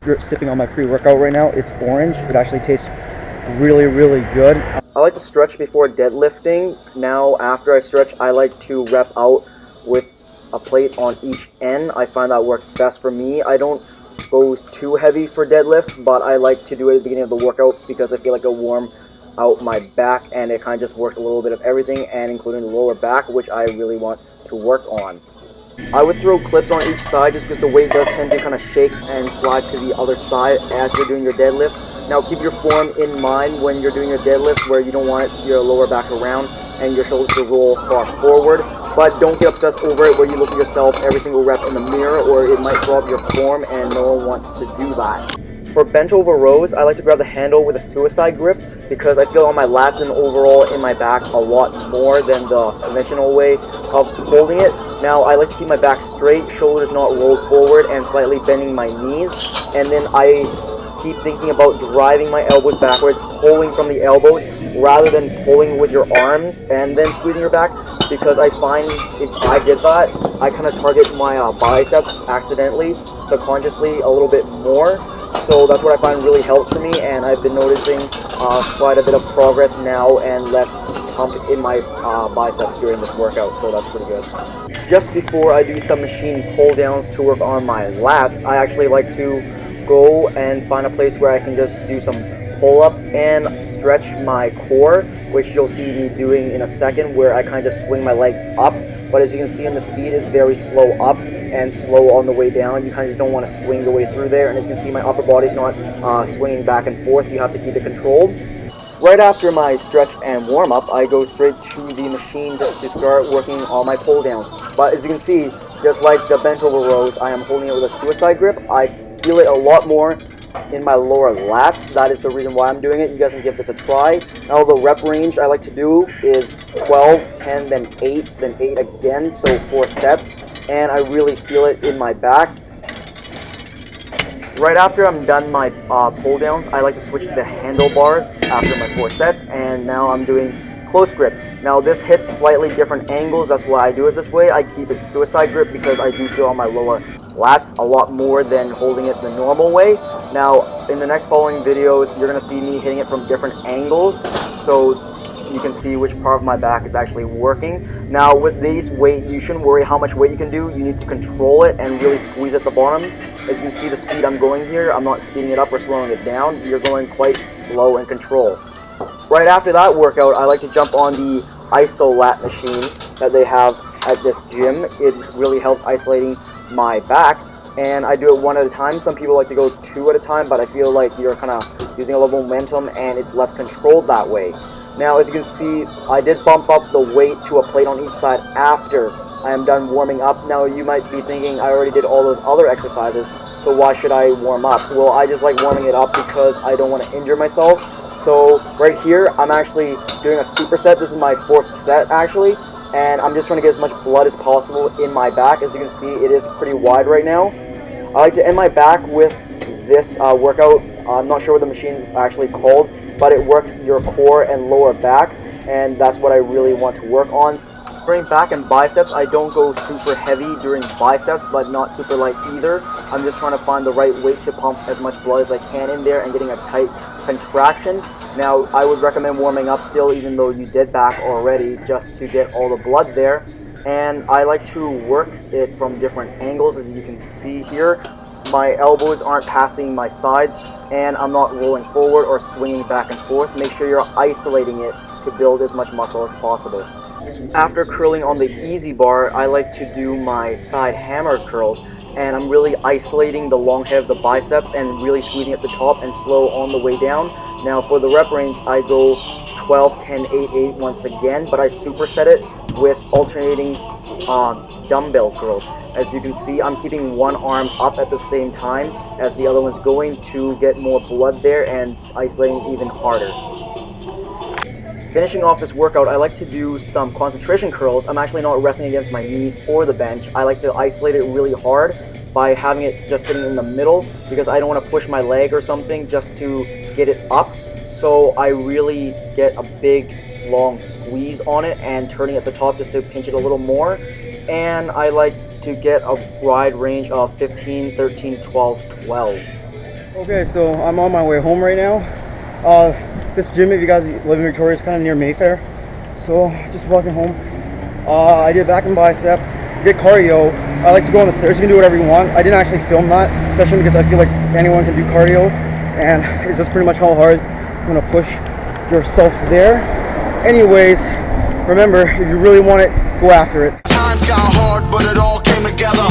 Sipping on my pre-workout right now. It's orange. It actually tastes really, really good. I like to stretch before deadlifting. Now, after I stretch, I like to rep out with a plate on each end. I find that works best for me. I don't go too heavy for deadlifts, but I like to do it at the beginning of the workout because I feel like it'll warm out my back, and it kind of just works a little bit of everything, and including the lower back, which I really want to work on. I would throw clips on each side just because the weight does tend to kind of shake and slide to the other side as you're doing your deadlift. Now keep your form in mind when you're doing your deadlift, where you don't want your lower back around and your shoulders to roll far forward. But don't get obsessed over it where you look at yourself every single rep in the mirror, or it might throw up your form, and no one wants to do that. For bent over rows, I like to grab the handle with a suicide grip because I feel on my lats and overall in my back a lot more than the conventional way of holding it. Now I like to keep my back straight, shoulders not rolled forward, and slightly bending my knees. And then I keep thinking about driving my elbows backwards, pulling from the elbows rather than pulling with your arms and then squeezing your back, because I find if I did that, I kind of target my biceps accidentally, subconsciously a little bit more. So that's what I find really helps for me, and I've been noticing quite a bit of progress now and less pump in my biceps during this workout, so that's pretty good. Just before I do some machine pull downs to work on my lats, I actually like to go and find a place where I can just do some pull-ups and stretch my core, which you'll see me doing in a second, where I kind of swing my legs up. But as you can see, the speed is very slow up and slow on the way down. You kind of just don't want to swing the way through there. And as you can see, my upper body's not swinging back and forth. You have to keep it controlled. Right after my stretch and warm up, I go straight to the machine just to start working on my pull downs. But as you can see, just like the bent over rows, I am holding it with a suicide grip. I feel it a lot more in my lower lats. That is the reason why I'm doing it. You guys can give this a try. Now the rep range I like to do is 12, 10, then 8, then 8 again, so 4 sets. And I really feel it in my back. Right after I'm done my pull downs, I like to switch to the handlebars after my 4 sets, and now I'm doing close grip. Now this hits slightly different angles, that's why I do it this way. I keep it suicide grip because I do feel on my lower lats a lot more than holding it the normal way. Now in the next following videos, you're going to see me hitting it from different angles, so you can see which part of my back is actually working. Now with these weight, you shouldn't worry how much weight you can do. You need to control it and really squeeze at the bottom. As you can see the speed I'm going here, I'm not speeding it up or slowing it down. You're going quite slow and control. Right after that workout, I like to jump on the iso lat machine that they have at this gym. It really helps isolating my back, and I do it 1 at a time. Some people like to go 2 at a time, but I feel like you're kind of using a lot of momentum and it's less controlled that way. Now as you can see, I did bump up the weight to a plate on each side after I am done warming up. Now you might be thinking, I already did all those other exercises, so why should I warm up? Well, I just like warming it up because I don't want to injure myself. So right here, I'm actually doing a superset. This is my 4th set actually, and I'm just trying to get as much blood as possible in my back. As you can see, it is pretty wide right now. I like to end my back with this workout. I'm not sure what the machine's actually called, but it works your core and lower back, and that's what I really want to work on. During back and biceps, I don't go super heavy during biceps, but not super light either. I'm just trying to find the right weight to pump as much blood as I can in there and getting a tight contraction. Now, I would recommend warming up still, even though you did back already, just to get all the blood there. And I like to work it from different angles. As you can see here, my elbows aren't passing my sides, and I'm not rolling forward or swinging back and forth. Make sure you're isolating it to build as much muscle as possible. After curling on the easy bar, I like to do my side hammer curls, and I'm really isolating the long head of the biceps and really squeezing at the top and slow on the way down. Now for the rep range, I go 12, 10, 8, 8 once again, but I superset it with alternating dumbbell curls. As you can see, I'm keeping one arm up at the same time as the other one's going to get more blood there and isolating even harder. Finishing off this workout, I like to do some concentration curls. I'm actually not resting against my knees or the bench. I like to isolate it really hard by having it just sitting in the middle because I don't want to push my leg or something just to get it up. So I really get a big long squeeze on it and turning at the top just to pinch it a little more. And I like to get a wide range of 15, 13, 12, 12. Okay, so I'm on my way home right now. This gym, if you guys live in Victoria, is kind of near Mayfair. So just walking home. I did back and biceps, did cardio. I like to go on the stairs. You can do whatever you want. I didn't actually film that session because I feel like anyone can do cardio, and it's just pretty much how hard you want to push yourself there. Anyways, remember, if you really want it, go after it. Times got hard, but it all came together.